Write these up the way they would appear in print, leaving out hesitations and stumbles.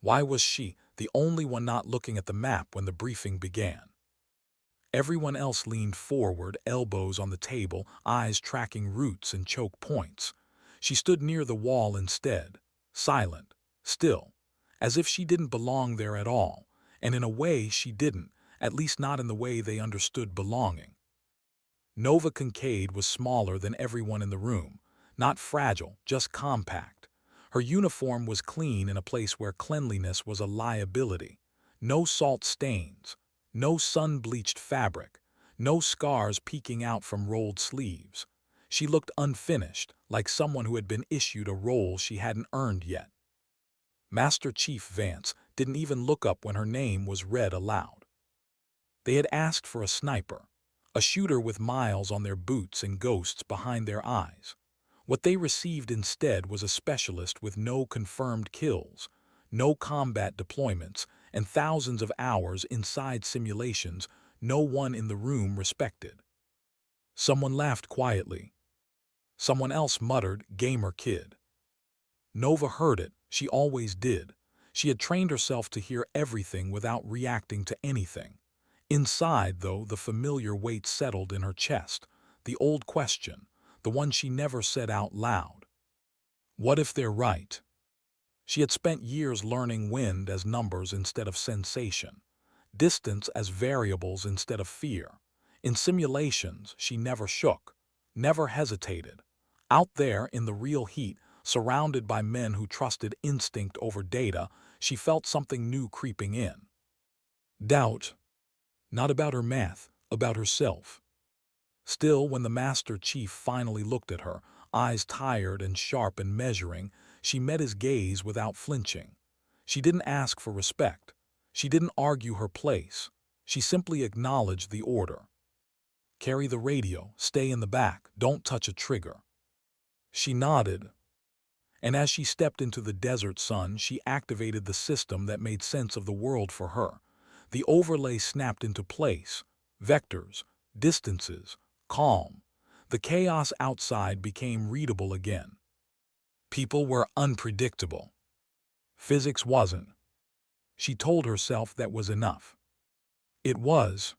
Why was she the only one not looking at the map when the briefing began? Everyone else leaned forward, elbows on the table, eyes tracking routes and choke points. She stood near the wall instead, silent, still, as if she didn't belong there at all, and in a way she didn't, at least not in the way they understood belonging. Nova Kincaid was smaller than everyone in the room, not fragile, just compact. Her uniform was clean in a place where cleanliness was a liability. No salt stains, no sun-bleached fabric, no scars peeking out from rolled sleeves. She looked unfinished, like someone who had been issued a role she hadn't earned yet. Master Chief Vance didn't even look up when her name was read aloud. They had asked for a sniper, a shooter with miles on their boots and ghosts behind their eyes. What they received instead was a specialist with no confirmed kills, no combat deployments, and thousands of hours inside simulations no one in the room respected. Someone laughed quietly. Someone else muttered, "Gamer kid." Nova heard it. She always did. She had trained herself to hear everything without reacting to anything. Inside, though, the familiar weight settled in her chest, the old question, the one she never said out loud. What if they're right? She had spent years learning wind as numbers instead of sensation, distance as variables instead of fear. In simulations, she never shook, never hesitated. Out there in the real heat, surrounded by men who trusted instinct over data, she felt something new creeping in. Doubt. Not about her math, about herself. Still, when the Master Chief finally looked at her, eyes tired and sharp and measuring, she met his gaze without flinching. She didn't ask for respect. She didn't argue her place. She simply acknowledged the order. Carry the radio, stay in the back, don't touch a trigger. She nodded. And as she stepped into the desert sun, she activated the system that made sense of the world for her. The overlay snapped into place. Vectors, distances, calm. The chaos outside became readable again. People were unpredictable. Physics wasn't. She told herself that was enough. It was.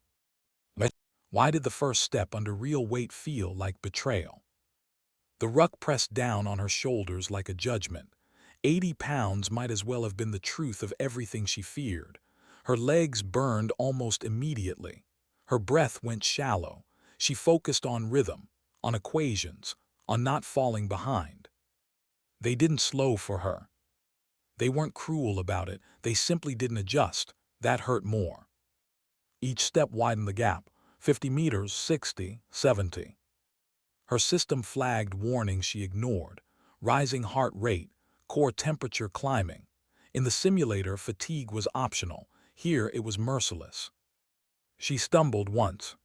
But why did the first step under real weight feel like betrayal? The ruck pressed down on her shoulders like a judgment. 80 pounds might as well have been the truth of everything she feared. Her legs burned almost immediately. Her breath went shallow. She focused on rhythm, on equations, on not falling behind. They didn't slow for her. They weren't cruel about it. They simply didn't adjust. That hurt more. Each step widened the gap. 50 meters, 60, 70. Her system flagged warnings she ignored. Rising heart rate, core temperature climbing. In the simulator, fatigue was optional. Here it was merciless. She stumbled once.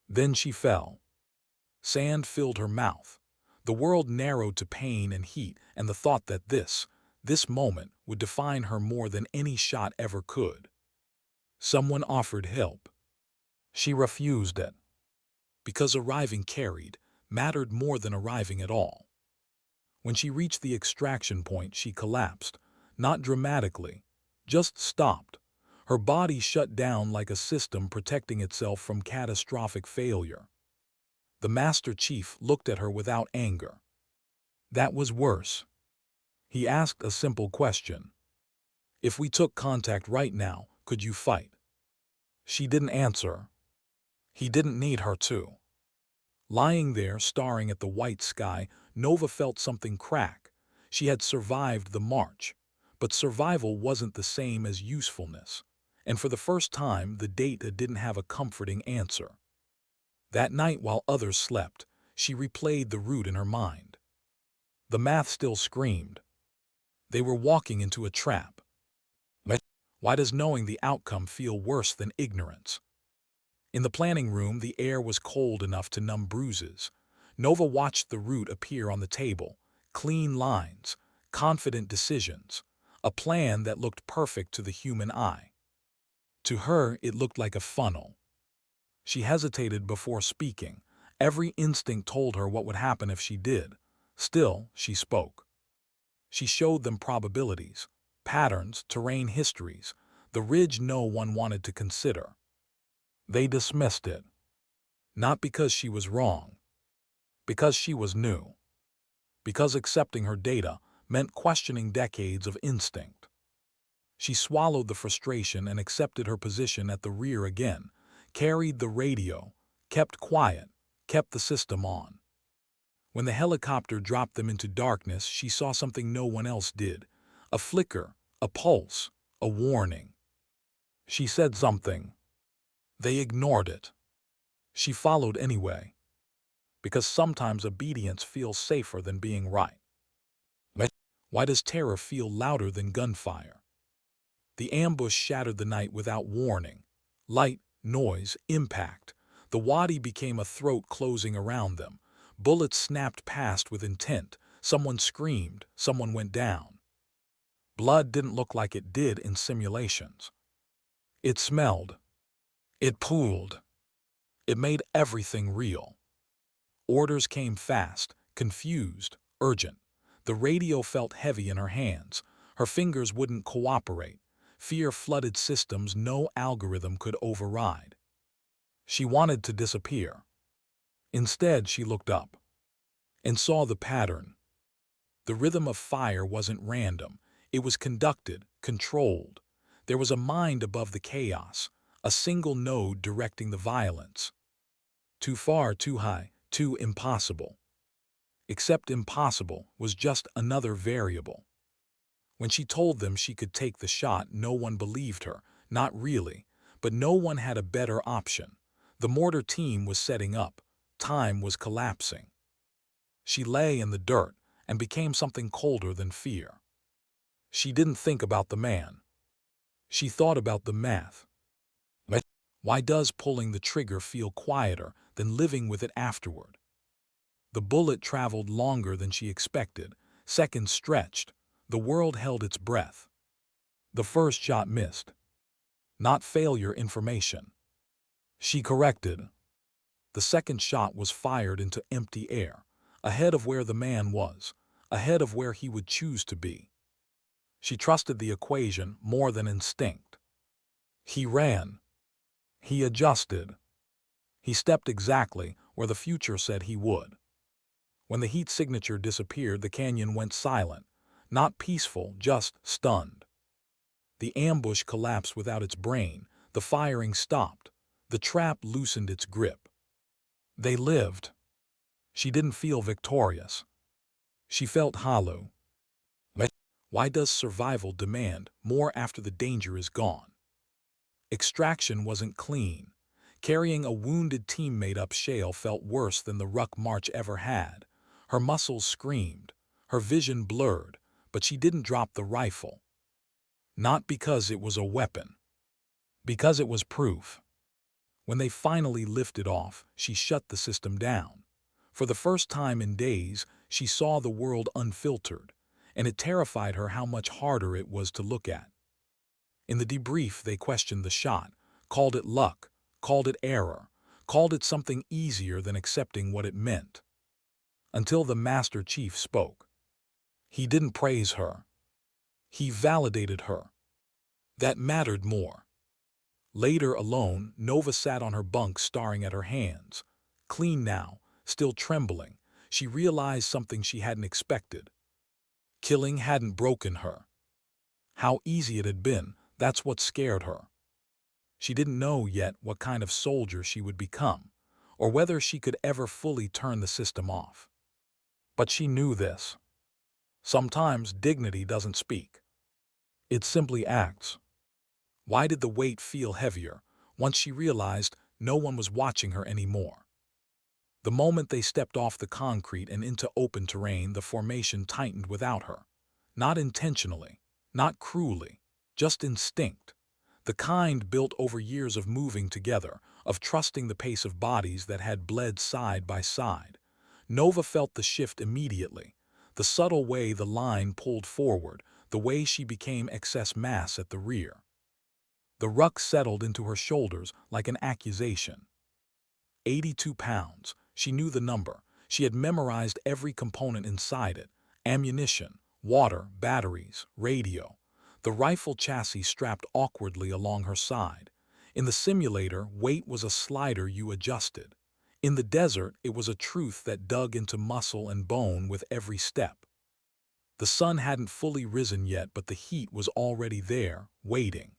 Then she fell. Sand filled her mouth. The world narrowed to pain and heat, and the thought that this moment would define her more than any shot ever could. Someone offered help. She refused it. Because arriving mattered more than arriving at all. When she reached the extraction point, she collapsed. Not dramatically, just stopped. Her body shut down like a system protecting itself from catastrophic failure. The Master Chief looked at her without anger. That was worse. He asked a simple question. If we took contact right now, could you fight? She didn't answer. He didn't need her to. Lying there, staring at the white sky, Nova felt something crack. She had survived the march, but survival wasn't the same as usefulness. And for the first time, the data didn't have a comforting answer. That night, while others slept, she replayed the route in her mind. The math still screamed. They were walking into a trap. But why does knowing the outcome feel worse than ignorance? In the planning room, the air was cold enough to numb bruises. Nova watched the route appear on the table. Clean lines, confident decisions, a plan that looked perfect to the human eye. To her, it looked like a funnel. She hesitated before speaking. Every instinct told her what would happen if she did. Still, she spoke. She showed them probabilities, patterns, terrain histories, the ridge no one wanted to consider. They dismissed it. Not because she was wrong, because she was new. Because accepting her data meant questioning decades of instinct. She swallowed the frustration and accepted her position at the rear again, carried the radio, kept quiet, kept the system on. When the helicopter dropped them into darkness, she saw something no one else did. A flicker, a pulse, a warning. She said something. They ignored it. She followed anyway, because sometimes obedience feels safer than being right. Why does terror feel louder than gunfire? The ambush shattered the night without warning. Light, noise, impact. The wadi became a throat closing around them. Bullets snapped past with intent. Someone screamed. Someone went down. Blood didn't look like it did in simulations. It smelled. It pooled. It made everything real. Orders came fast, confused, urgent. The radio felt heavy in her hands. Her fingers wouldn't cooperate. Fear flooded systems no algorithm could override. She wanted to disappear. Instead, she looked up and saw the pattern. The rhythm of fire wasn't random. It was conducted, controlled. There was a mind above the chaos, a single node directing the violence. Too far, too high, too impossible. Except impossible was just another variable. When she told them she could take the shot, no one believed her. Not really, but no one had a better option. The mortar team was setting up. Time was collapsing. She lay in the dirt and became something colder than fear. She didn't think about the man. She thought about the math. Why does pulling the trigger feel quieter than living with it afterward? The bullet traveled longer than she expected. Seconds stretched. The world held its breath. The first shot missed. Not failure information. She corrected. The second shot was fired into empty air, ahead of where the man was, ahead of where he would choose to be. She trusted the equation more than instinct. He ran. He adjusted. He stepped exactly where the future said he would. When the heat signature disappeared, the canyon went silent. Not peaceful, just stunned. The ambush collapsed without its brain. The firing stopped. The trap loosened its grip. They lived. She didn't feel victorious. She felt hollow. Why does survival demand more after the danger is gone? Extraction wasn't clean. Carrying a wounded teammate up shale felt worse than the ruck march ever had. Her muscles screamed. Her vision blurred, but she didn't drop the rifle. Not because it was a weapon. Because it was proof. When they finally lifted off, she shut the system down. For the first time in days, she saw the world unfiltered, and it terrified her how much harder it was to look at. In the debrief, they questioned the shot, called it luck, called it error, called it something easier than accepting what it meant. Until the Master Chief spoke. He didn't praise her. He validated her. That mattered more. Later, alone, Nova sat on her bunk staring at her hands. Clean now, still trembling, she realized something she hadn't expected. Killing hadn't broken her. How easy it had been, that's what scared her. She didn't know yet what kind of soldier she would become, or whether she could ever fully turn the system off. But she knew this. Sometimes dignity doesn't speak. It simply acts. Why did the weight feel heavier once she realized no one was watching her anymore? The moment they stepped off the concrete and into open terrain, the formation tightened without her. Not intentionally, not cruelly, just instinct. The kind built over years of moving together, of trusting the pace of bodies that had bled side by side. Nova felt the shift immediately. The subtle way the line pulled forward, the way she became excess mass at the rear. The ruck settled into her shoulders like an accusation. 82 pounds. She knew the number. She had memorized every component inside it. Ammunition, water, batteries, radio. the rifle chassis strapped awkwardly along her side. In the simulator, weight was a slider you adjusted. In the desert, it was a truth that dug into muscle and bone with every step. The sun hadn't fully risen yet, but the heat was already there, waiting.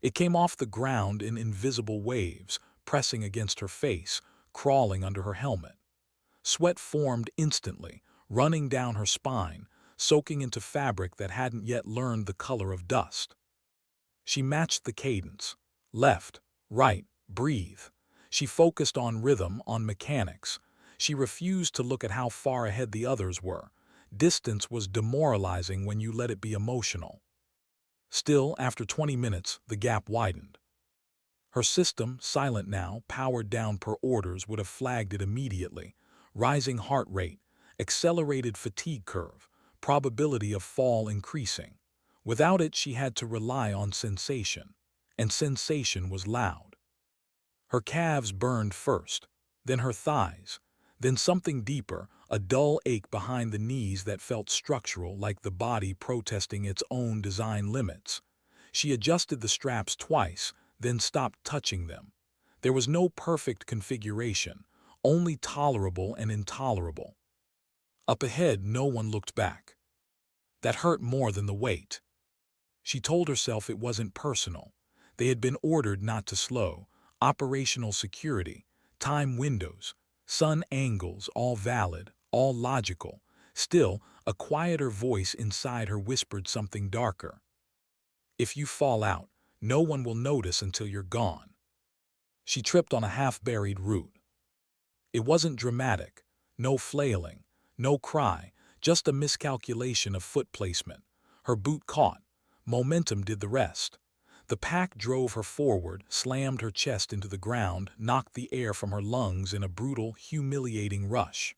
It came off the ground in invisible waves, pressing against her face, crawling under her helmet. Sweat formed instantly, running down her spine, soaking into fabric that hadn't yet learned the color of dust. She matched the cadence. Left, right, breathe. She focused on rhythm, on mechanics. She refused to look at how far ahead the others were. Distance was demoralizing when you let it be emotional. Still, after 20 minutes, the gap widened. Her system, silent now, powered down per orders, would have flagged it immediately. Rising heart rate, accelerated fatigue curve, probability of fall increasing. Without it, she had to rely on sensation. And sensation was loud. Her calves burned first, then her thighs, then something deeper, a dull ache behind the knees that felt structural, like the body protesting its own design limits. She adjusted the straps twice, then stopped touching them. There was no perfect configuration, only tolerable and intolerable. Up ahead, no one looked back. That hurt more than the weight. She told herself it wasn't personal. They had been ordered not to slow. Operational security, time windows, sun angles, all valid, all logical. Still, a quieter voice inside her whispered something darker. If you fall out, no one will notice until you're gone. She tripped on a half-buried root. It wasn't dramatic, no flailing, no cry, just a miscalculation of foot placement. Her boot caught. Momentum did the rest. The pack drove her forward, slammed her chest into the ground, knocked the air from her lungs in a brutal, humiliating rush.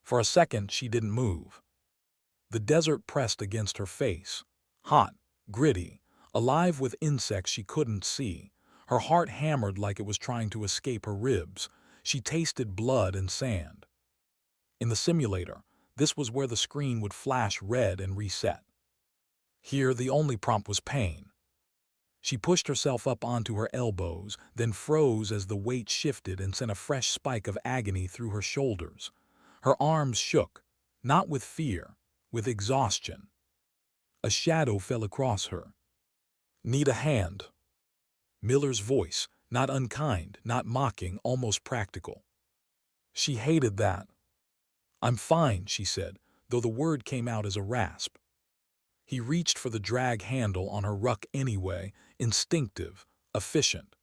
For a second, she didn't move. The desert pressed against her face. Hot, gritty, alive with insects she couldn't see. Her heart hammered like it was trying to escape her ribs. She tasted blood and sand. In the simulator, this was where the screen would flash red and reset. Here, the only prompt was pain. She pushed herself up onto her elbows, then froze as the weight shifted and sent a fresh spike of agony through her shoulders. Her arms shook, not with fear, with exhaustion. A shadow fell across her. "Need a hand." Miller's voice, not unkind, not mocking, almost practical. She hated that. "I'm fine," she said, though the word came out as a rasp. He reached for the drag handle on her ruck anyway, instinctive, efficient.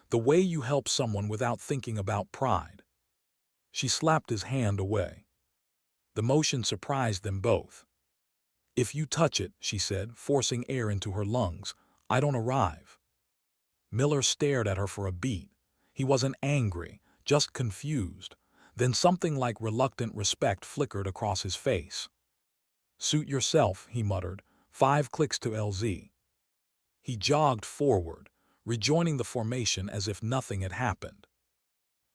The way you help someone without thinking about pride. She slapped his hand away. The motion surprised them both. "If you touch it," she said, forcing air into her lungs, "I don't arrive." Miller stared at her for a beat. He wasn't angry, just confused. Then something like reluctant respect flickered across his face. "Suit yourself," he muttered. 5 clicks to LZ. He jogged forward, rejoining the formation as if nothing had happened.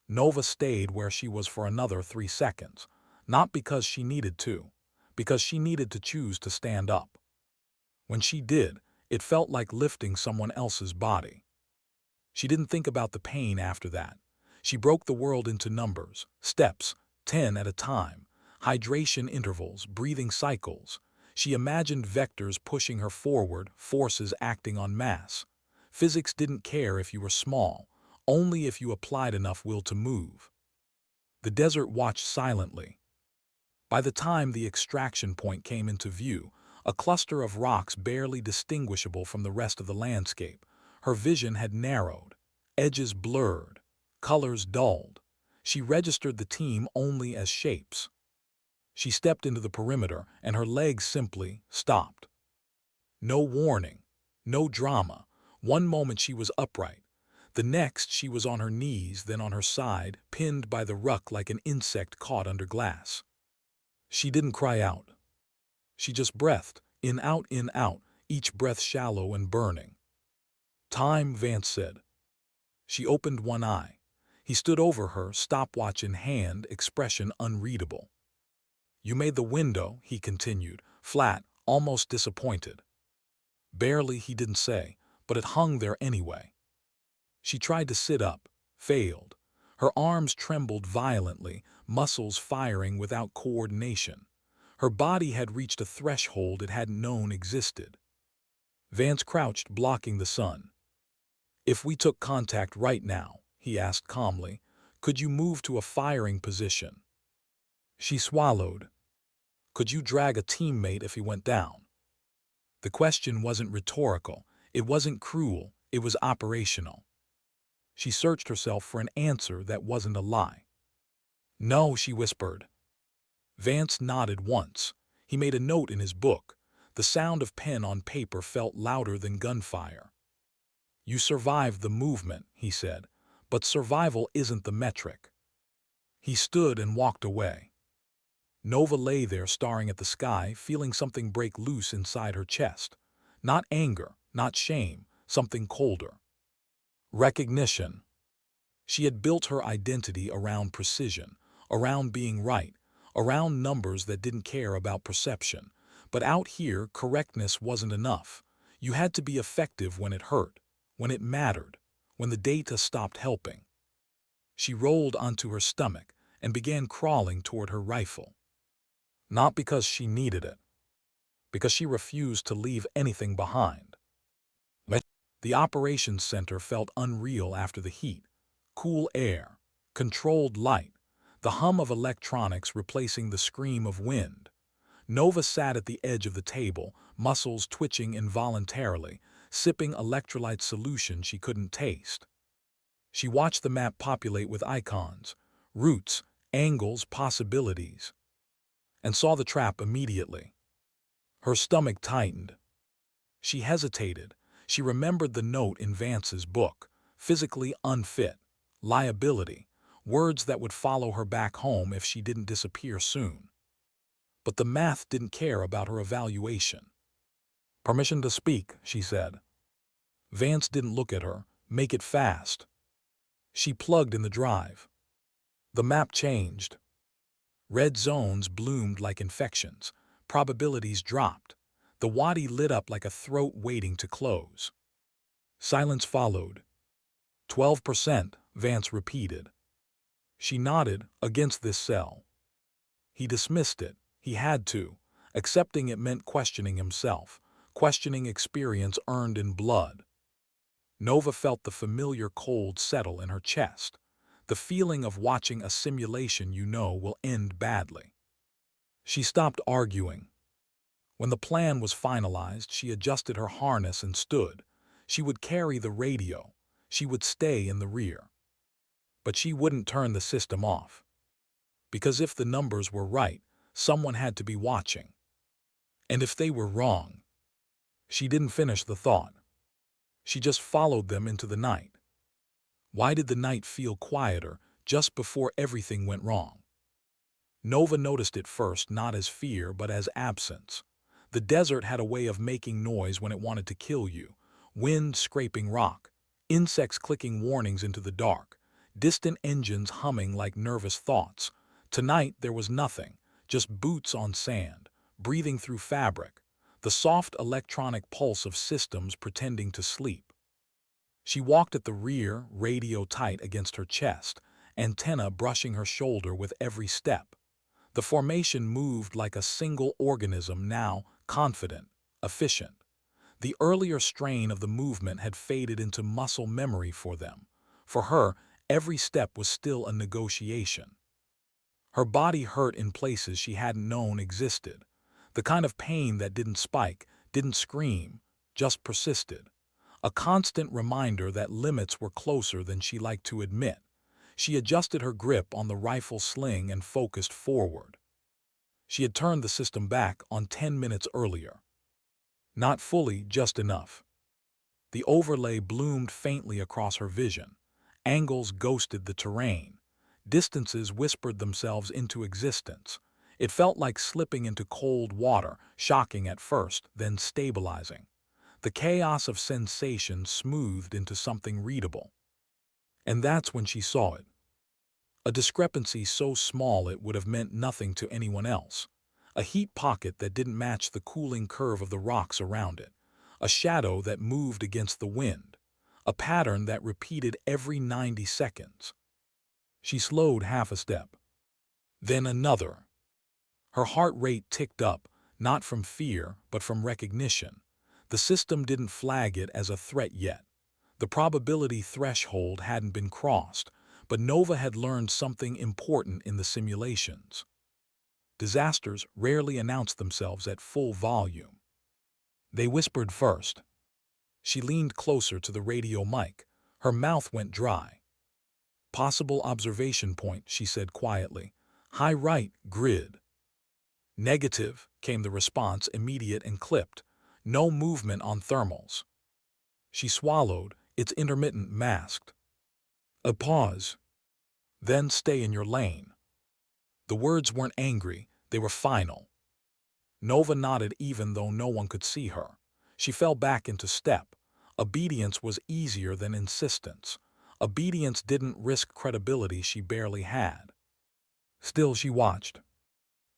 Nova stayed where she was for another 3 seconds, not because she needed to, because she needed to choose to stand up. When she did, it felt like lifting someone else's body. She didn't think about the pain after that. She broke the world into numbers, steps, 10 at a time, hydration intervals, breathing cycles. She imagined vectors pushing her forward, forces acting en masse. Physics didn't care if you were small, only if you applied enough will to move. The desert watched silently. By the time the extraction point came into view, a cluster of rocks barely distinguishable from the rest of the landscape, her vision had narrowed, edges blurred, colors dulled. She registered the team only as shapes. She stepped into the perimeter, and her legs simply stopped. No warning, no drama. One moment she was upright. The next she was on her knees, then on her side, pinned by the ruck like an insect caught under glass. She didn't cry out. She just breathed, in, out, each breath shallow and burning. "Time," Vance said. She opened one eye. He stood over her, stopwatch in hand, expression unreadable. "You made the window," he continued, flat, almost disappointed. Barely, he didn't say, but it hung there anyway. She tried to sit up, failed. Her arms trembled violently, muscles firing without coordination. Her body had reached a threshold it hadn't known existed. Vance crouched, blocking the sun. "If we took contact right now," he asked calmly, "could you move to a firing position?" She swallowed. "Could you drag a teammate if he went down?" The question wasn't rhetorical, it wasn't cruel, it was operational. She searched herself for an answer that wasn't a lie. "No," she whispered. Vance nodded once. He made a note in his book. The sound of pen on paper felt louder than gunfire. "You survived the movement," he said, "but survival isn't the metric." He stood and walked away. Nova lay there staring at the sky, feeling something break loose inside her chest. Not anger, not shame, something colder. Recognition. She had built her identity around precision, around being right, around numbers that didn't care about perception. But out here, correctness wasn't enough. You had to be effective when it hurt, when it mattered, when the data stopped helping. She rolled onto her stomach and began crawling toward her rifle. Not because she needed it, because she refused to leave anything behind. The operations center felt unreal after the heat. Cool air, controlled light, the hum of electronics replacing the scream of wind. Nova sat at the edge of the table, muscles twitching involuntarily, sipping electrolyte solution she couldn't taste. She watched the map populate with icons, routes, angles, possibilities, and saw the trap immediately. Her stomach tightened. She hesitated. She remembered the note in Vance's book: physically unfit, liability, words that would follow her back home if she didn't disappear soon. But the math didn't care about her evaluation. "Permission to speak," she said. Vance didn't look at her. "Make it fast." She plugged in the drive. The map changed. Red zones bloomed like infections. Probabilities dropped. The wadi lit up like a throat waiting to close. Silence followed. 12%, Vance repeated. She nodded. "Against this cell." He dismissed it. He had to. Accepting it meant questioning himself, questioning experience earned in blood. Nova felt the familiar cold settle in her chest, the feeling of watching a simulation you know will end badly. She stopped arguing. When the plan was finalized, she adjusted her harness and stood. She would carry the radio. She would stay in the rear. But she wouldn't turn the system off. Because if the numbers were right, someone had to be watching. And if they were wrong... She didn't finish the thought. She just followed them into the night. Why did the night feel quieter just before everything went wrong? Nova noticed it first, not as fear, but as absence. The desert had a way of making noise when it wanted to kill you. Wind scraping rock, insects clicking warnings into the dark, distant engines humming like nervous thoughts. Tonight there was nothing, just boots on sand, breathing through fabric, the soft electronic pulse of systems pretending to sleep. She walked at the rear, radio tight against her chest, antenna brushing her shoulder with every step. The formation moved like a single organism now, confident, efficient. The earlier strain of the movement had faded into muscle memory for them. For her, every step was still a negotiation. Her body hurt in places she hadn't known existed. The kind of pain that didn't spike, didn't scream, just persisted. A constant reminder that limits were closer than she liked to admit. She adjusted her grip on the rifle sling and focused forward. She had turned the system back on 10 minutes earlier. Not fully, just enough. The overlay bloomed faintly across her vision. Angles ghosted the terrain. Distances whispered themselves into existence. It felt like slipping into cold water, shocking at first, then stabilizing. The chaos of sensation smoothed into something readable. And that's when she saw it. A discrepancy so small it would have meant nothing to anyone else. A heat pocket that didn't match the cooling curve of the rocks around it. a shadow that moved against the wind, a pattern that repeated every 90 seconds. She slowed half a step, then another. Her heart rate ticked up, not from fear, but from recognition. The system didn't flag it as a threat yet. The probability threshold hadn't been crossed, but Nova had learned something important in the simulations. Disasters rarely announced themselves at full volume. They whispered first. She leaned closer to the radio mic. Her mouth went dry. "Possible observation point," she said quietly. "High right, grid." "Negative," came the response, immediate and clipped. "No movement on thermals." She swallowed, its intermittent masked. A pause. "Then stay in your lane." The words weren't angry, they were final. Nova nodded even though no one could see her. She fell back into step. Obedience was easier than insistence. Obedience didn't risk credibility she barely had. Still she watched.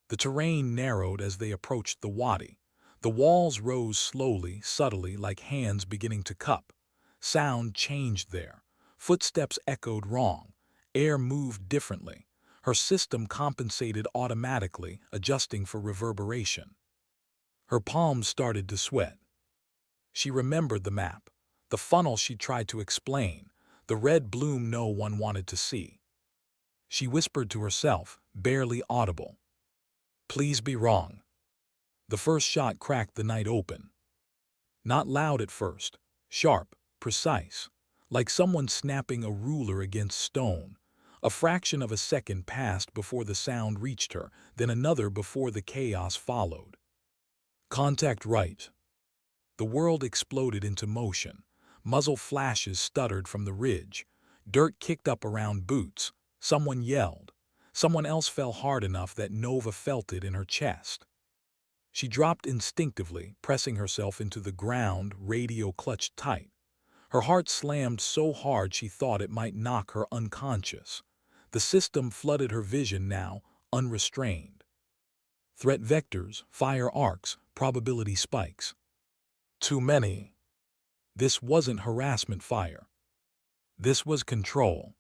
The terrain narrowed as they approached the wadi. The walls rose slowly, subtly, like hands beginning to cup. Sound changed there. Footsteps echoed wrong. Air moved differently. Her system compensated automatically, adjusting for reverberation. Her palms started to sweat. She remembered the map, the funnel she tried to explain, the red bloom no one wanted to see. She whispered to herself, barely audible, "Please be wrong." The first shot cracked the night open. Not loud at first, sharp, precise, like someone snapping a ruler against stone. A fraction of a second passed before the sound reached her, then another before the chaos followed. Contact right. The world exploded into motion. Muzzle flashes stuttered from the ridge. Dirt kicked up around boots. Someone yelled. Someone else fell hard enough that Nova felt it in her chest. She dropped instinctively, pressing herself into the ground, radio clutched tight. Her heart slammed so hard she thought it might knock her unconscious. The system flooded her vision now, unrestrained. Threat vectors, fire arcs, probability spikes. Too many. This wasn't harassment fire. This was control.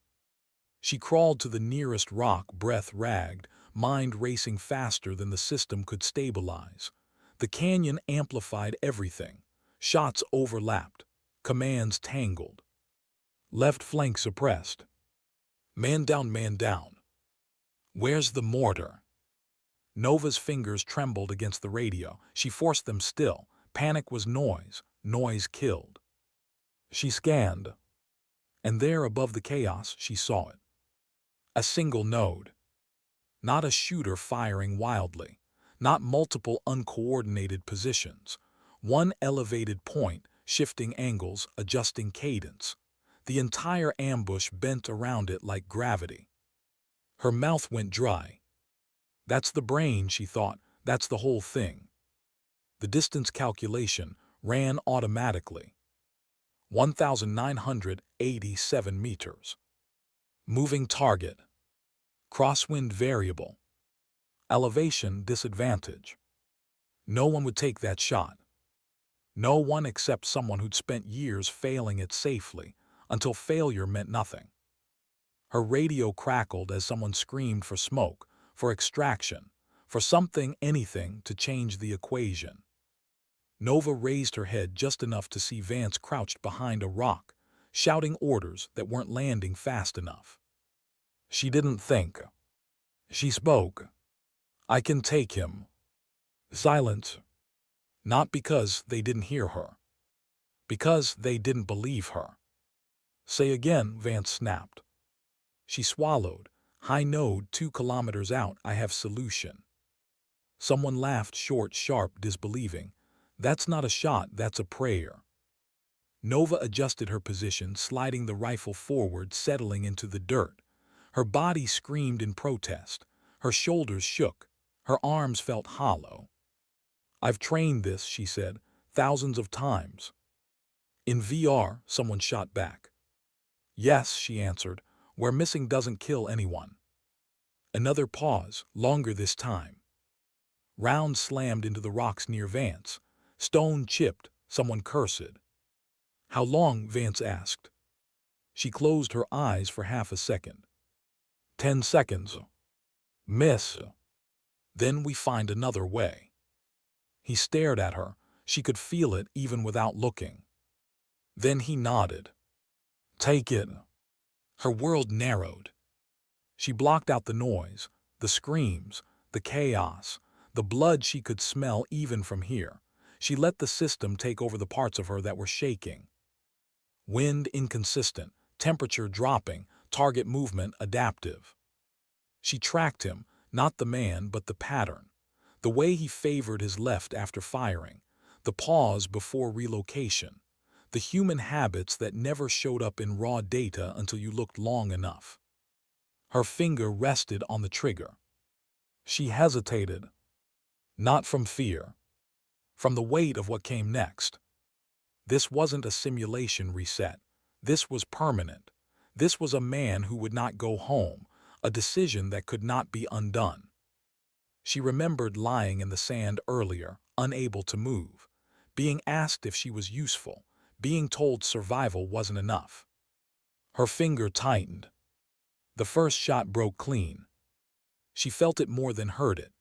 She crawled to the nearest rock, breath ragged, mind racing faster than the system could stabilize. The canyon amplified everything. Shots overlapped. Commands tangled. Left flank suppressed. Man down, man down. Where's the mortar? Nova's fingers trembled against the radio. She forced them still. Panic was noise. Noise killed. She scanned. And there above the chaos, she saw it. A single node. Not a shooter firing wildly. Not multiple uncoordinated positions. One elevated point, shifting angles, adjusting cadence. The entire ambush bent around it like gravity. Her mouth went dry. That's the brain, she thought. That's the whole thing. The distance calculation ran automatically. 1,987 meters. Moving target. Crosswind variable. Elevation disadvantage. No one would take that shot. No one except someone who'd spent years failing it safely, until failure meant nothing. Her radio crackled as someone screamed for smoke, for extraction, for something, anything, to change the equation. Nova raised her head just enough to see Vance crouched behind a rock, shouting orders that weren't landing fast enough. She didn't think. She spoke. "I can take him." Silence. Not because they didn't hear her. Because they didn't believe her. "Say again," Vance snapped. She swallowed. "High node 2 kilometers out, I have solution." Someone laughed short, sharp, disbelieving. "That's not a shot, that's a prayer." Nova adjusted her position, sliding the rifle forward, settling into the dirt. Her body screamed in protest. Her shoulders shook. Her arms felt hollow. "I've trained this," she said, "thousands of times." "In VR," someone shot back. "Yes," she answered, "where missing doesn't kill anyone." Another pause, longer this time. Rounds slammed into the rocks near Vance. Stone chipped, Someone cursed. How long? Vance asked. She closed her eyes for half a second. 10 seconds. Miss. Then we find another way. He stared at her. She could feel it even without looking. Then he nodded. Take it. Her world narrowed. She blocked out the noise, the screams, the chaos, the blood she could smell even from here. She let the system take over the parts of her that were shaking. Wind inconsistent, temperature dropping, target movement adaptive. She tracked him, not the man but the pattern. The way he favored his left after firing, the pause before relocation, the human habits that never showed up in raw data until you looked long enough. Her finger rested on the trigger. She hesitated, not from fear, from the weight of what came next. This wasn't a simulation reset. This was permanent. This was a man who would not go home, a decision that could not be undone. She remembered lying in the sand earlier, unable to move, being asked if she was useful, being told survival wasn't enough. Her finger tightened. The first shot broke clean. She felt it more than heard it.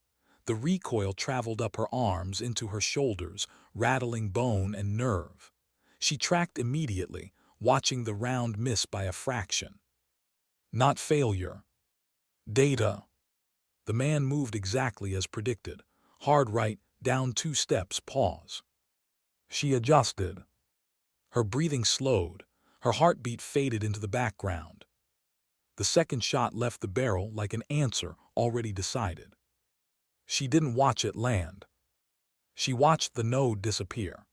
The recoil traveled up her arms into her shoulders, rattling bone and nerve. She tracked immediately, watching the round miss by a fraction. Not failure. Data. The man moved exactly as predicted. Hard right, down 2 steps, pause. She adjusted. Her breathing slowed. Her heartbeat faded into the background. The second shot left the barrel like an answer already decided. She didn't watch it land. She watched the node disappear.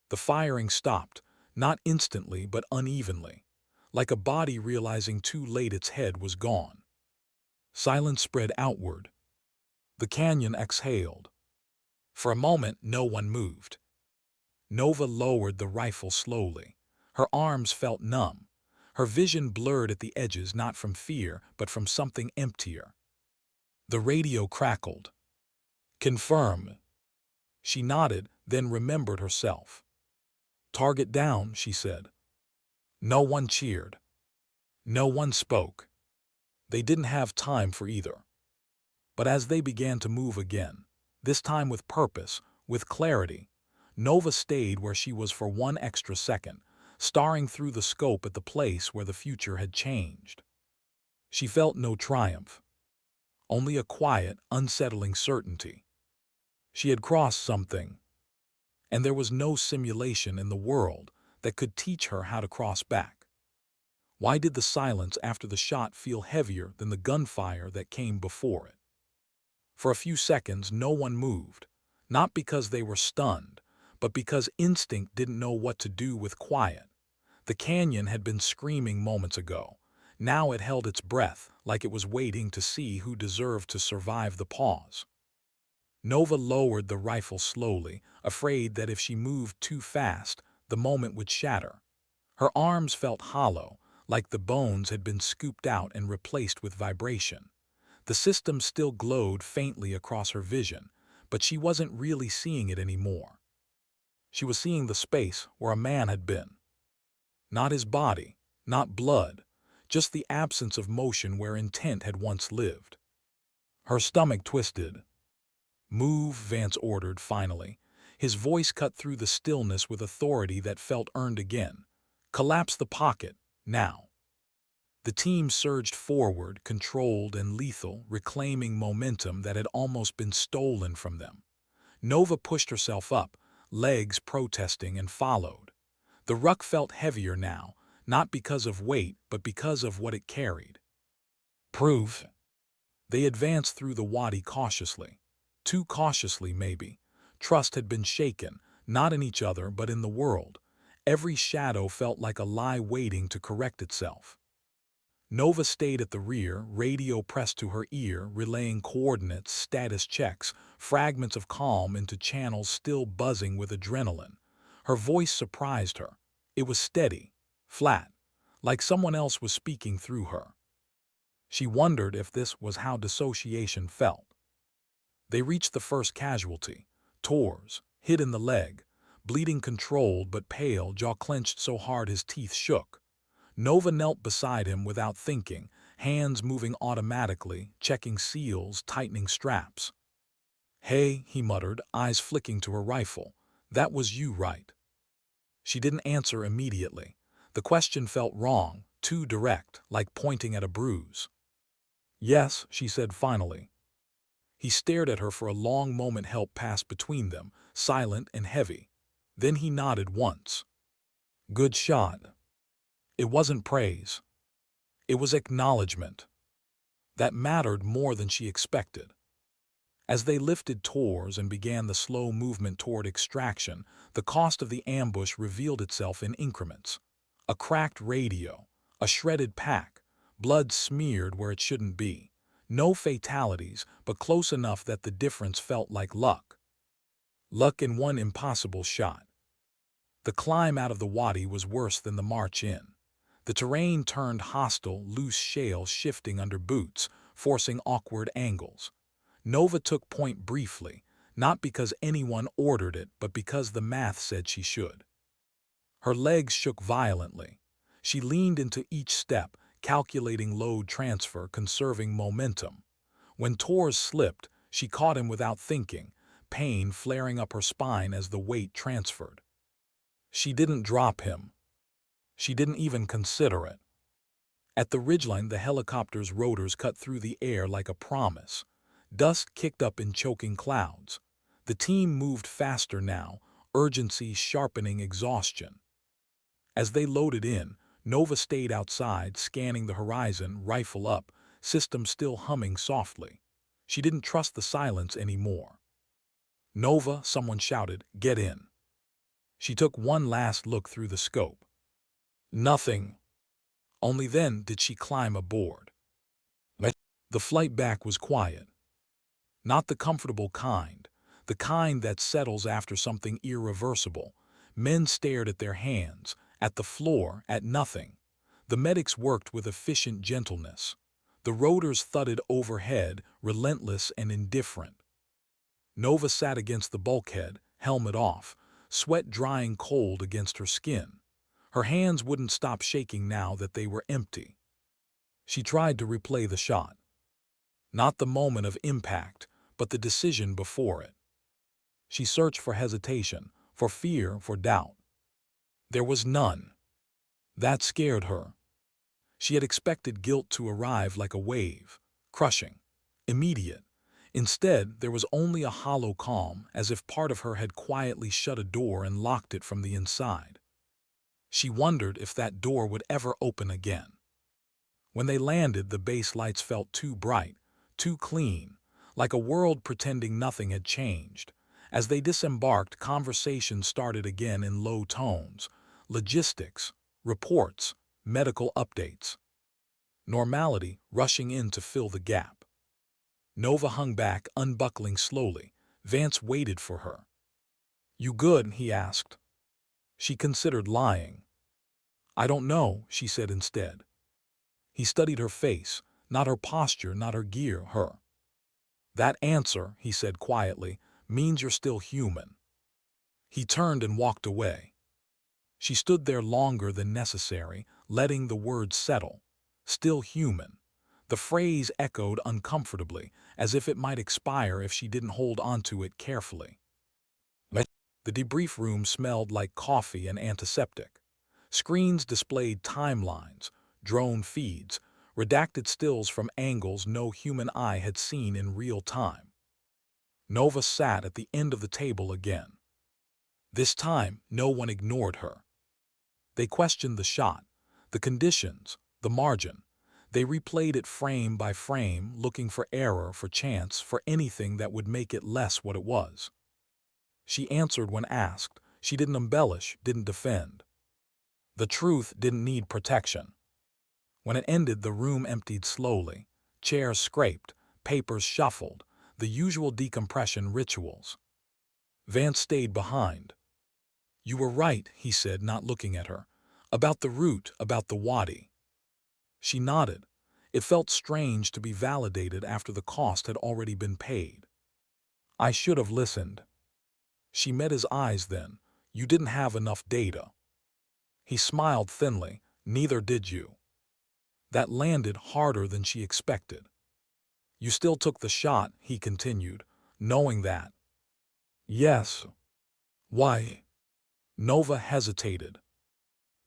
The firing stopped, not instantly but unevenly, like a body realizing too late its head was gone. Silence spread outward. The canyon exhaled. For a moment, no one moved. Nova lowered the rifle slowly. Her arms felt numb. Her vision blurred at the edges, not from fear, but from something emptier. The radio crackled. Confirm. She nodded, then remembered herself. Target down, she said. No one cheered. No one spoke. They didn't have time for either. But as they began to move again, this time with purpose, with clarity, Nova stayed where she was for 1 extra second, staring through the scope at the place where the future had changed. She felt no triumph, only a quiet, unsettling certainty. She had crossed something, and there was no simulation in the world that could teach her how to cross back. Why did the silence after the shot feel heavier than the gunfire that came before it? For a few seconds, no one moved, not because they were stunned, but because instinct didn't know what to do with quiet. The canyon had been screaming moments ago. Now it held its breath, like it was waiting to see who deserved to survive the pause. Nova lowered the rifle slowly, afraid that if she moved too fast, the moment would shatter. Her arms felt hollow, like the bones had been scooped out and replaced with vibration. The system still glowed faintly across her vision, but she wasn't really seeing it anymore. She was seeing the space where a man had been. Not his body, not blood, just the absence of motion where intent had once lived. Her stomach twisted. Move, Vance ordered finally. His voice cut through the stillness with authority that felt earned again. Collapse the pocket, now. The team surged forward, controlled and lethal, reclaiming momentum that had almost been stolen from them. Nova pushed herself up, legs protesting, and followed. The ruck felt heavier now, not because of weight, but because of what it carried. Proof. They advanced through the wadi cautiously. Too cautiously, maybe. Trust had been shaken, not in each other, but in the world. Every shadow felt like a lie waiting to correct itself. Nova stayed at the rear, radio pressed to her ear, relaying coordinates, status checks, fragments of calm into channels still buzzing with adrenaline. Her voice surprised her. It was steady, flat, like someone else was speaking through her. She wondered if this was how dissociation felt. They reached the first casualty, Tors, hit in the leg, bleeding controlled but pale, jaw clenched so hard his teeth shook. Nova knelt beside him without thinking, hands moving automatically, checking seals, tightening straps. "Hey," he muttered, eyes flicking to her rifle. "That was you, right?" She didn't answer immediately. The question felt wrong, too direct, like pointing at a bruise. "Yes," she said finally. He stared at her for a long moment. Help passed between them, silent and heavy. Then he nodded once. "Good shot." It wasn't praise. It was acknowledgement. That mattered more than she expected. As they lifted Tors and began the slow movement toward extraction, the cost of the ambush revealed itself in increments. A cracked radio, a shredded pack, blood smeared where it shouldn't be. No fatalities, but close enough that the difference felt like luck. Luck in one impossible shot. The climb out of the wadi was worse than the march in. The terrain turned hostile, loose shale shifting under boots, forcing awkward angles. Nova took point briefly, not because anyone ordered it, but because the math said she should. Her legs shook violently. She leaned into each step, calculating load transfer, conserving momentum. When Tors slipped, she caught him without thinking, pain flaring up her spine as the weight transferred. She didn't drop him. She didn't even consider it. At the ridgeline, the helicopter's rotors cut through the air like a promise. Dust kicked up in choking clouds. The team moved faster now, urgency sharpening exhaustion. As they loaded in, Nova stayed outside, scanning the horizon, rifle up, system still humming softly. She didn't trust the silence anymore. "Nova," someone shouted, "get in." She took one last look through the scope. Nothing. Only then did she climb aboard. The flight back was quiet. Not the comfortable kind, the kind that settles after something irreversible. Men stared at their hands, at the floor, at nothing. The medics worked with efficient gentleness. The rotors thudded overhead, relentless and indifferent. Nova sat against the bulkhead, helmet off, sweat drying cold against her skin. Her hands wouldn't stop shaking now that they were empty. She tried to replay the shot. Not the moment of impact, but the decision before it. She searched for hesitation, for fear, for doubt. There was none. That scared her. She had expected guilt to arrive like a wave, crushing, immediate. Instead, there was only a hollow calm, as if part of her had quietly shut a door and locked it from the inside. She wondered if that door would ever open again. When they landed, the base lights felt too bright, too clean, like a world pretending nothing had changed. As they disembarked, conversation started again in low tones. Logistics, reports, medical updates. Normality rushing in to fill the gap. Nova hung back, unbuckling slowly. Vance waited for her. "You good?" he asked. She considered lying. "I don't know," she said instead. He studied her face, not her posture, not her gear, her. "That answer," he said quietly, "means you're still human." He turned and walked away. She stood there longer than necessary, letting the words settle. Still human. The phrase echoed uncomfortably, as if it might expire if she didn't hold onto it carefully. The debrief room smelled like coffee and antiseptic. Screens displayed timelines, drone feeds, redacted stills from angles no human eye had seen in real time. Nova sat at the end of the table again. This time, no one ignored her. They questioned the shot, the conditions, the margin. They replayed it frame by frame, looking for error, for chance, for anything that would make it less what it was. She answered when asked. She didn't embellish, didn't defend. The truth didn't need protection. When it ended, the room emptied slowly. Chairs scraped, papers shuffled, the usual decompression rituals. Vance stayed behind. "You were right," he said, not looking at her. "About the route, about the wadi." She nodded. It felt strange to be validated after the cost had already been paid. "I should have listened." She met his eyes then, You didn't have enough data. He smiled thinly. Neither did you. That landed harder than she expected. You still took the shot, he continued, knowing that. Yes. Why? Nova hesitated.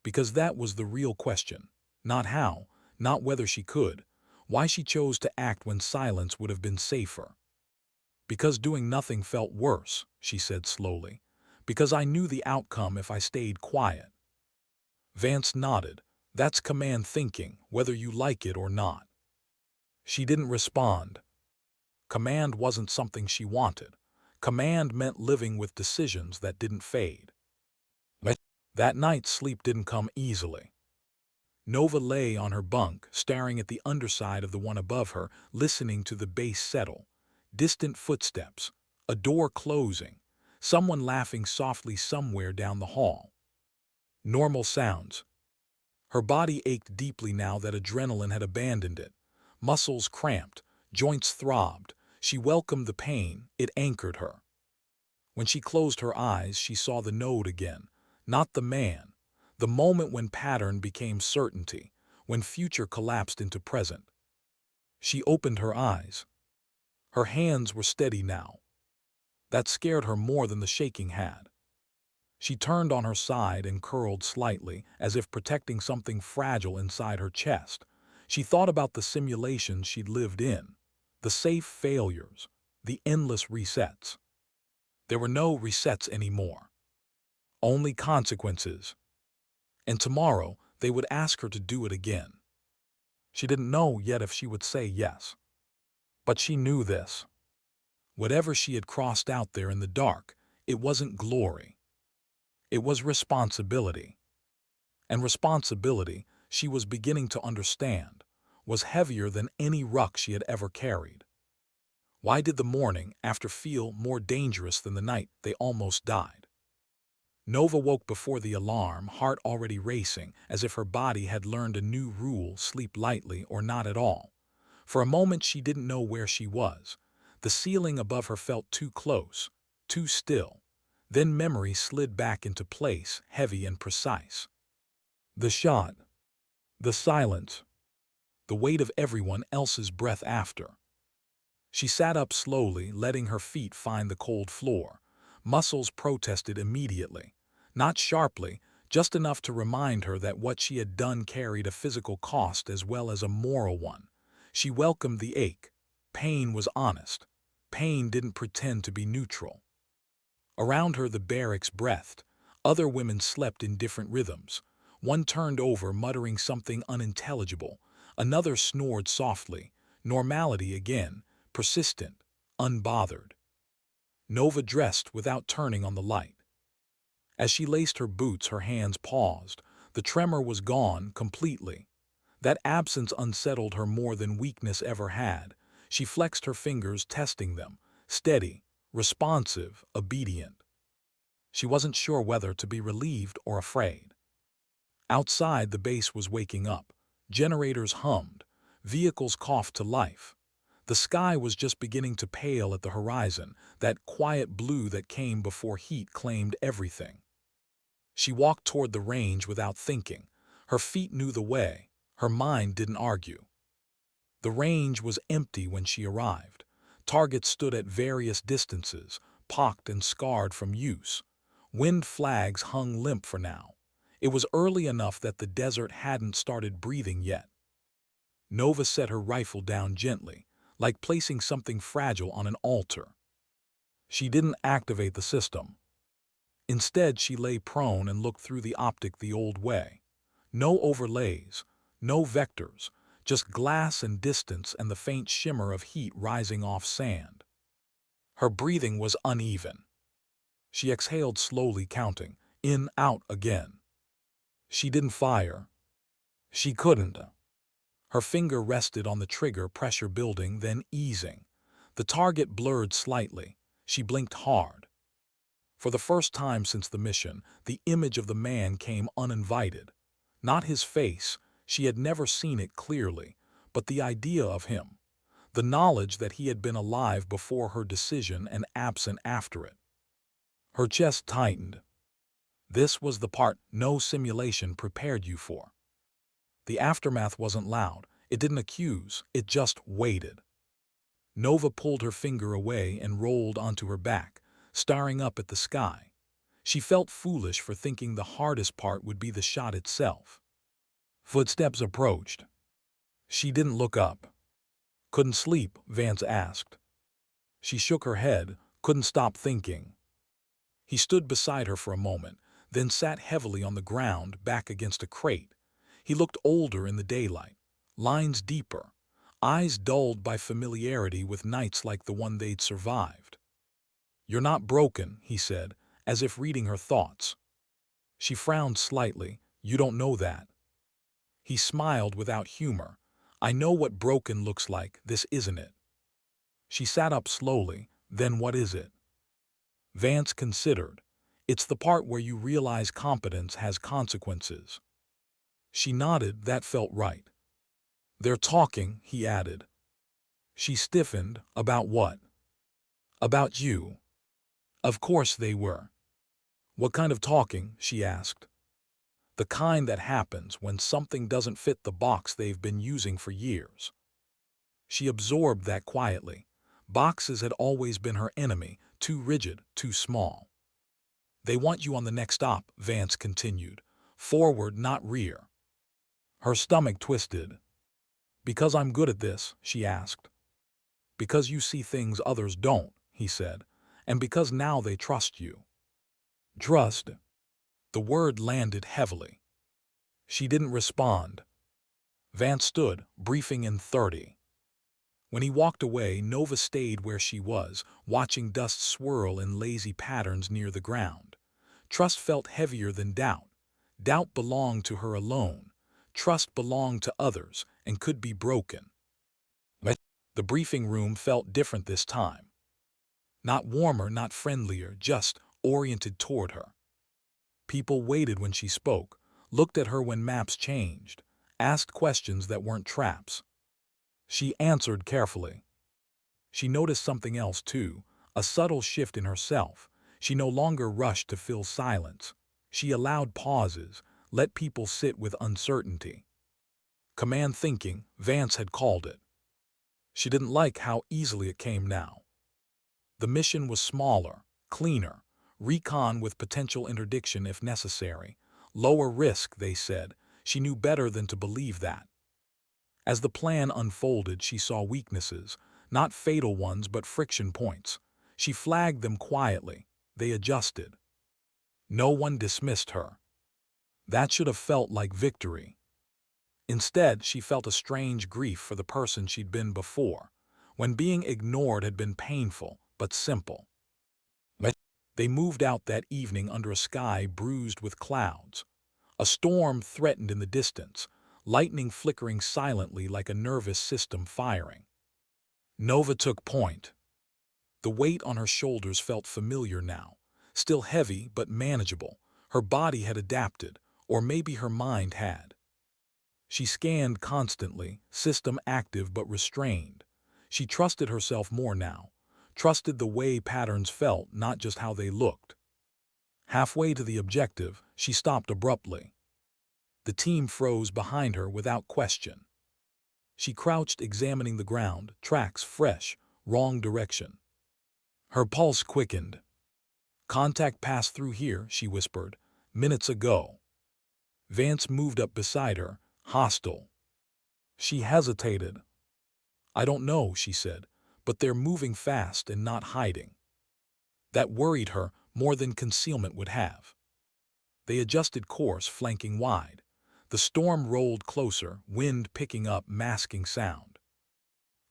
Because that was the real question. Not how, not whether she could, why she chose to act when silence would have been safer. Because doing nothing felt worse, she said slowly. Because I knew the outcome if I stayed quiet. Vance nodded. That's command thinking, whether you like it or not. She didn't respond. Command wasn't something she wanted. Command meant living with decisions that didn't fade. But that night, sleep didn't come easily. Nova lay on her bunk, staring at the underside of the one above her, listening to the bass settle. Distant footsteps, a door closing, someone laughing softly somewhere down the hall. Normal sounds. Her body ached deeply now that adrenaline had abandoned it. Muscles cramped, joints throbbed. She welcomed the pain, it anchored her. When she closed her eyes, she saw the node again, not the man. The moment when pattern became certainty, when future collapsed into present. She opened her eyes. Her hands were steady now. That scared her more than the shaking had. She turned on her side and curled slightly, as if protecting something fragile inside her chest. She thought about the simulations she'd lived in, the safe failures, the endless resets. There were no resets anymore. Only consequences. And tomorrow, they would ask her to do it again. She didn't know yet if she would say yes. But she knew this. Whatever she had crossed out there in the dark, it wasn't glory. It was responsibility. And responsibility, she was beginning to understand, was heavier than any ruck she had ever carried. Why did the morning after feel more dangerous than the night they almost died? Nova woke before the alarm, heart already racing, as if her body had learned a new rule: sleep lightly or not at all. For a moment she didn't know where she was. The ceiling above her felt too close, too still. Then memory slid back into place, heavy and precise. The shot, the silence, the weight of everyone else's breath after. She sat up slowly, letting her feet find the cold floor. Muscles protested immediately. Not sharply, just enough to remind her that what she had done carried a physical cost as well as a moral one. She welcomed the ache. Pain was honest. Pain didn't pretend to be neutral. Around her the barracks breathed. Other women slept in different rhythms. One turned over, muttering something unintelligible. Another snored softly. Normality again, persistent, unbothered. Nova dressed without turning on the light. As she laced her boots, her hands paused. The tremor was gone completely. That absence unsettled her more than weakness ever had. She flexed her fingers, testing them. Steady, responsive, obedient. She wasn't sure whether to be relieved or afraid. Outside, the base was waking up. Generators hummed. Vehicles coughed to life. The sky was just beginning to pale at the horizon, that quiet blue that came before heat claimed everything. She walked toward the range without thinking. Her feet knew the way. Her mind didn't argue. The range was empty when she arrived. Targets stood at various distances, pocked and scarred from use. Wind flags hung limp for now. It was early enough that the desert hadn't started breathing yet. Nova set her rifle down gently, like placing something fragile on an altar. She didn't activate the system. Instead, she lay prone and looked through the optic the old way. No overlays, no vectors, just glass and distance and the faint shimmer of heat rising off sand. Her breathing was uneven. She exhaled slowly, counting, in, out again. She didn't fire. She couldn't. Her finger rested on the trigger, pressure building, then easing. The target blurred slightly. She blinked hard. For the first time since the mission, the image of the man came uninvited. Not his face, she had never seen it clearly, but the idea of him. The knowledge that he had been alive before her decision and absent after it. Her chest tightened. This was the part no simulation prepared you for. The aftermath wasn't loud. It didn't accuse. It just waited. Nova pulled her finger away and rolled onto her back, staring up at the sky. She felt foolish for thinking the hardest part would be the shot itself. Footsteps approached. She didn't look up. Couldn't sleep, Vance asked. She shook her head, couldn't stop thinking. He stood beside her for a moment, then sat heavily on the ground back against a crate. He looked older in the daylight, lines deeper, eyes dulled by familiarity with nights like the one they'd survived. "You're not broken," he said, as if reading her thoughts. She frowned slightly. "You don't know that." He smiled without humor. "I know what broken looks like. This isn't it." She sat up slowly. "Then what is it?" Vance considered. "It's the part where you realize competence has consequences." She nodded. That felt right. "They're talking," he added. She stiffened. "About what?" "About you." Of course they were. "What kind of talking?" she asked. "The kind that happens when something doesn't fit the box they've been using for years." She absorbed that quietly. Boxes had always been her enemy, too rigid, too small. "They want you on the next stop," Vance continued. "Forward, not rear." Her stomach twisted. "Because I'm good at this?" she asked. "Because you see things others don't," he said. "And because now they trust you." Trust. The word landed heavily. She didn't respond. Vance stood, briefing in 30. When he walked away, Nova stayed where she was, watching dust swirl in lazy patterns near the ground. Trust felt heavier than doubt. Doubt belonged to her alone. Trust belonged to others and could be broken. But the briefing room felt different this time. Not warmer, not friendlier, just oriented toward her. People waited when she spoke, looked at her when maps changed, asked questions that weren't traps. She answered carefully. She noticed something else too, a subtle shift in herself. She no longer rushed to fill silence. She allowed pauses, let people sit with uncertainty. Command thinking, Vance had called it. She didn't like how easily it came now. The mission was smaller, cleaner, recon with potential interdiction if necessary. Lower risk, they said. She knew better than to believe that. As the plan unfolded, she saw weaknesses, not fatal ones but friction points. She flagged them quietly. They adjusted. No one dismissed her. That should have felt like victory. Instead, she felt a strange grief for the person she'd been before, when being ignored had been painful but simple. They moved out that evening under a sky bruised with clouds. A storm threatened in the distance, lightning flickering silently like a nervous system firing. Nova took point. The weight on her shoulders felt familiar now, still heavy but manageable. Her body had adapted, or maybe her mind had. She scanned constantly, system active but restrained. She trusted herself more now, trusted the way patterns felt, not just how they looked. Halfway to the objective, she stopped abruptly. The team froze behind her without question. She crouched, examining the ground, tracks fresh, wrong direction. Her pulse quickened. "Contact passed through here," she whispered, "minutes ago." Vance moved up beside her, hostile. She hesitated. "I don't know," she said, "but they're moving fast and not hiding." That worried her more than concealment would have. They adjusted course, flanking wide. The storm rolled closer, wind picking up, masking sound.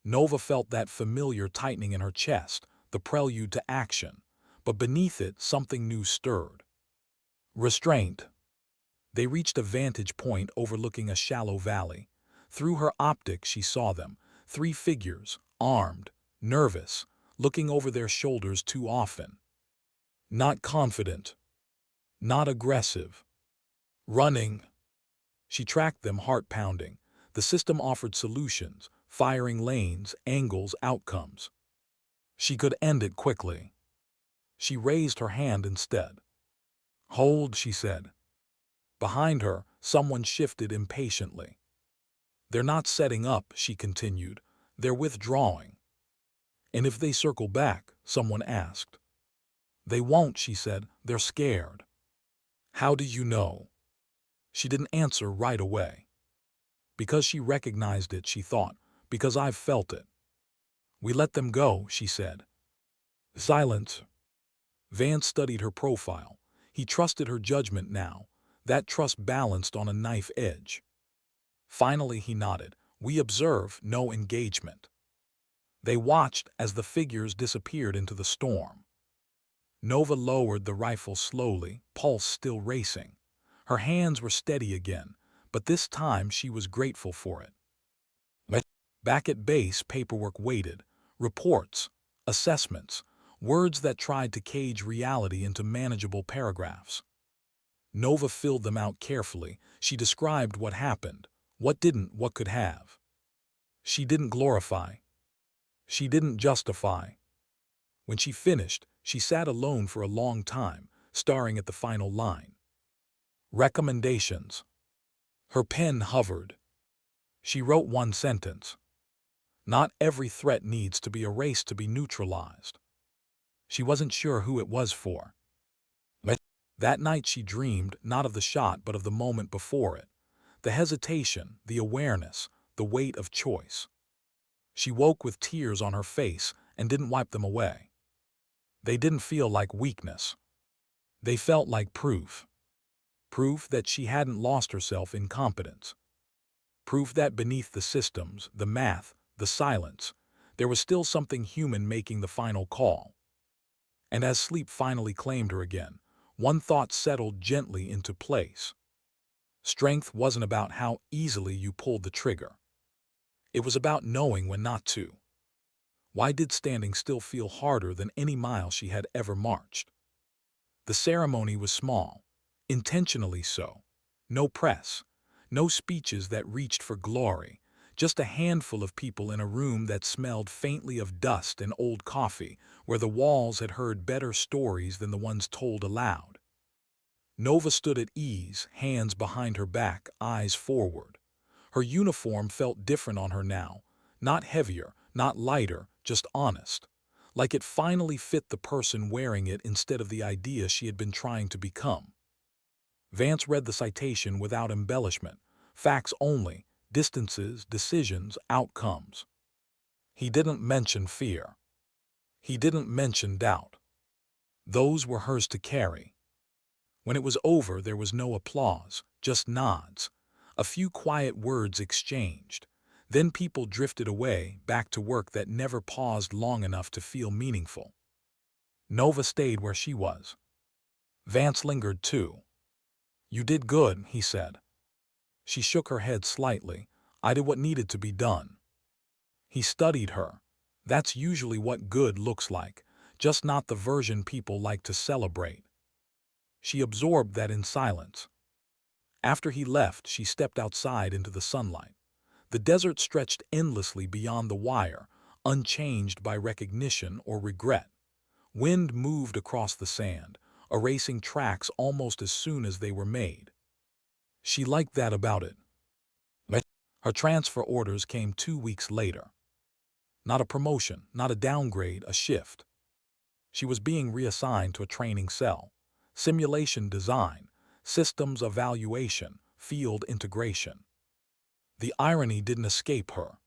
Nova felt that familiar tightening in her chest, the prelude to action, but beneath it something new stirred. Restraint. They reached a vantage point overlooking a shallow valley. Through her optic she saw them, 3 figures, armed, nervous, looking over their shoulders too often. Not confident. Not aggressive. Running. She tracked them, heart pounding. The system offered solutions, firing lanes, angles, outcomes. She could end it quickly. She raised her hand instead. "Hold," she said. Behind her, someone shifted impatiently. "They're not setting up," she continued. "They're withdrawing." "And if they circle back?" someone asked. "They won't," she said. "They're scared." "How do you know?" She didn't answer right away. Because she recognized it, she thought. Because I've felt it. "We let them go," she said. Silence. Vance studied her profile. He trusted her judgment now. That trust balanced on a knife edge. Finally he nodded. "We observe, no engagement." They watched as the figures disappeared into the storm. Nova lowered the rifle slowly, pulse still racing. Her hands were steady again, but this time she was grateful for it. Back at base, paperwork waited. Reports, assessments, words that tried to cage reality into manageable paragraphs. Nova filled them out carefully. She described what happened, what didn't, what could have. She didn't glorify. She didn't justify. When she finished, she sat alone for a long time, staring at the final line. Recommendations. Her pen hovered. She wrote one sentence. Not every threat needs to be erased to be neutralized. She wasn't sure who it was for. That night she dreamed not of the shot but of the moment before it. The hesitation, the awareness, the weight of choice. She woke with tears on her face and didn't wipe them away. They didn't feel like weakness. They felt like proof. Proof that she hadn't lost herself in competence. Proof that beneath the systems, the math, the silence, there was still something human making the final call. And as sleep finally claimed her again, one thought settled gently into place. Strength wasn't about how easily you pulled the trigger. It was about knowing when not to. Why did standing still feel harder than any mile she had ever marched? The ceremony was small, intentionally so. No press, no speeches that reached for glory, just a handful of people in a room that smelled faintly of dust and old coffee, where the walls had heard better stories than the ones told aloud. Nova stood at ease, hands behind her back, eyes forward. Her uniform felt different on her now, not heavier, not lighter, just honest. Like it finally fit the person wearing it instead of the idea she had been trying to become. Vance read the citation without embellishment, facts only, distances, decisions, outcomes. He didn't mention fear. He didn't mention doubt. Those were hers to carry. When it was over, there was no applause, just nods. A few quiet words exchanged. Then people drifted away, back to work that never paused long enough to feel meaningful. Nova stayed where she was. Vance lingered too. "You did good," he said. She shook her head slightly. "I did what needed to be done." He studied her. That's usually what good looks like, just not the version people like to celebrate. She absorbed that in silence. After he left, she stepped outside into the sunlight. The desert stretched endlessly beyond the wire, unchanged by recognition or regret. Wind moved across the sand, erasing tracks almost as soon as they were made. She liked that about it. Her transfer orders came 2 weeks later. Not a promotion, not a downgrade, a shift. She was being reassigned to a training cell. Simulation design, systems evaluation, field integration. The irony didn't escape her.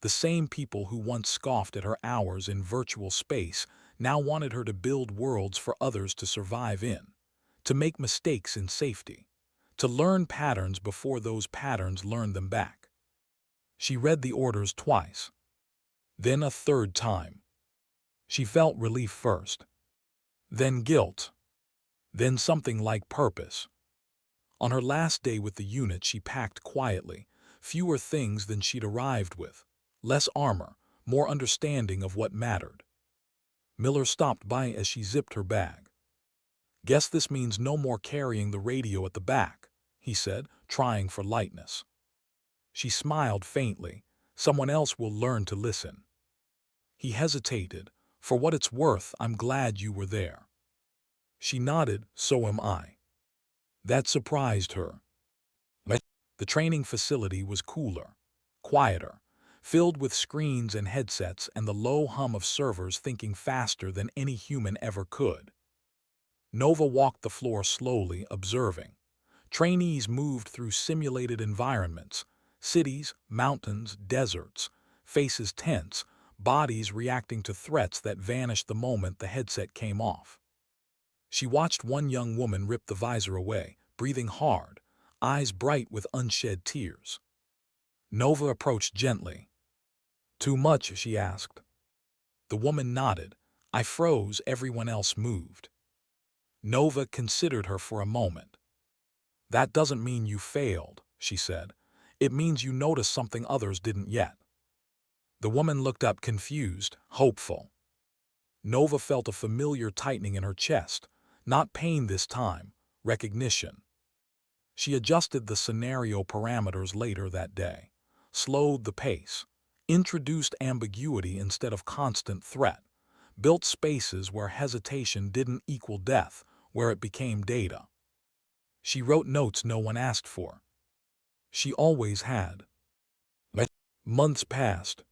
The same people who once scoffed at her hours in virtual space now wanted her to build worlds for others to survive in, to make mistakes in safety, to learn patterns before those patterns learned them back. She read the orders twice, then a third time. She felt relief first, then guilt, then something like purpose. On her last day with the unit, she packed quietly, fewer things than she'd arrived with, less armor, more understanding of what mattered. Miller stopped by as she zipped her bag. "Guess this means no more carrying the radio at the back," he said, trying for lightness. She smiled faintly. "Someone else will learn to listen." He hesitated. "For what it's worth, I'm glad you were there." She nodded, "So am I." That surprised her. The training facility was cooler, quieter, filled with screens and headsets and the low hum of servers thinking faster than any human ever could. Nova walked the floor slowly, observing. Trainees moved through simulated environments, cities, mountains, deserts, faces tense, bodies reacting to threats that vanished the moment the headset came off. She watched one young woman rip the visor away, breathing hard, eyes bright with unshed tears. Nova approached gently. "Too much?" she asked. The woman nodded. "I froze, everyone else moved." Nova considered her for a moment. "That doesn't mean you failed," she said. "It means you noticed something others didn't yet." The woman looked up confused, hopeful. Nova felt a familiar tightening in her chest, not pain this time, recognition. She adjusted the scenario parameters later that day, slowed the pace, introduced ambiguity instead of constant threat, built spaces where hesitation didn't equal death, where it became data. She wrote notes no one asked for. She always had. Months passed.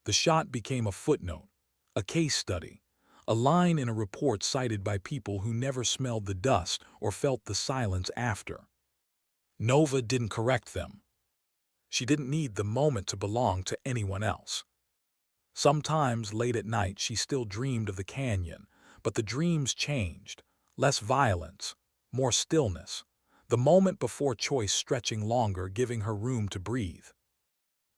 The shot became a footnote, a case study, a line in a report cited by people who never smelled the dust or felt the silence after. Nova didn't correct them. She didn't need the moment to belong to anyone else. Sometimes late at night she still dreamed of the canyon, but the dreams changed. Less violence, more stillness. The moment before choice stretching longer, giving her room to breathe.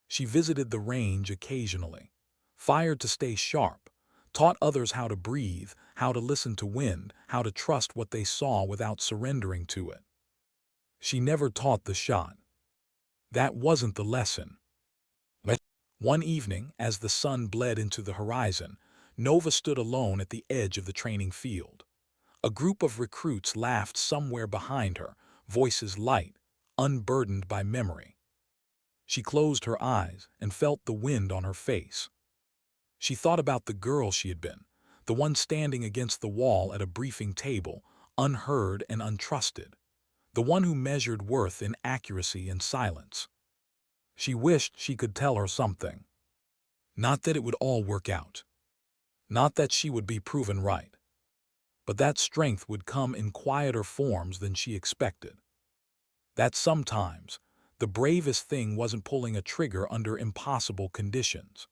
She visited the range occasionally, fired to stay sharp, taught others how to breathe, how to listen to wind, how to trust what they saw without surrendering to it. She never taught the shot. That wasn't the lesson. One evening, as the sun bled into the horizon, Nova stood alone at the edge of the training field. A group of recruits laughed somewhere behind her, voices light, unburdened by memory. She closed her eyes and felt the wind on her face. She thought about the girl she had been, the one standing against the wall at a briefing table, unheard and untrusted, the one who measured worth in accuracy and silence. She wished she could tell her something. Not that it would all work out. Not that she would be proven right. But that strength would come in quieter forms than she expected. That sometimes, the bravest thing wasn't pulling a trigger under impossible conditions.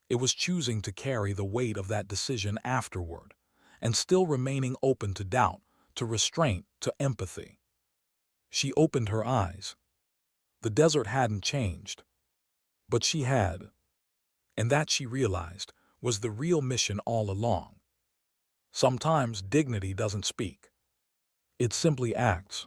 It was choosing to carry the weight of that decision afterward, and still remaining open to doubt, to restraint, to empathy. She opened her eyes. The desert hadn't changed. But she had. And that, she realized, was the real mission all along. Sometimes dignity doesn't speak. It simply acts.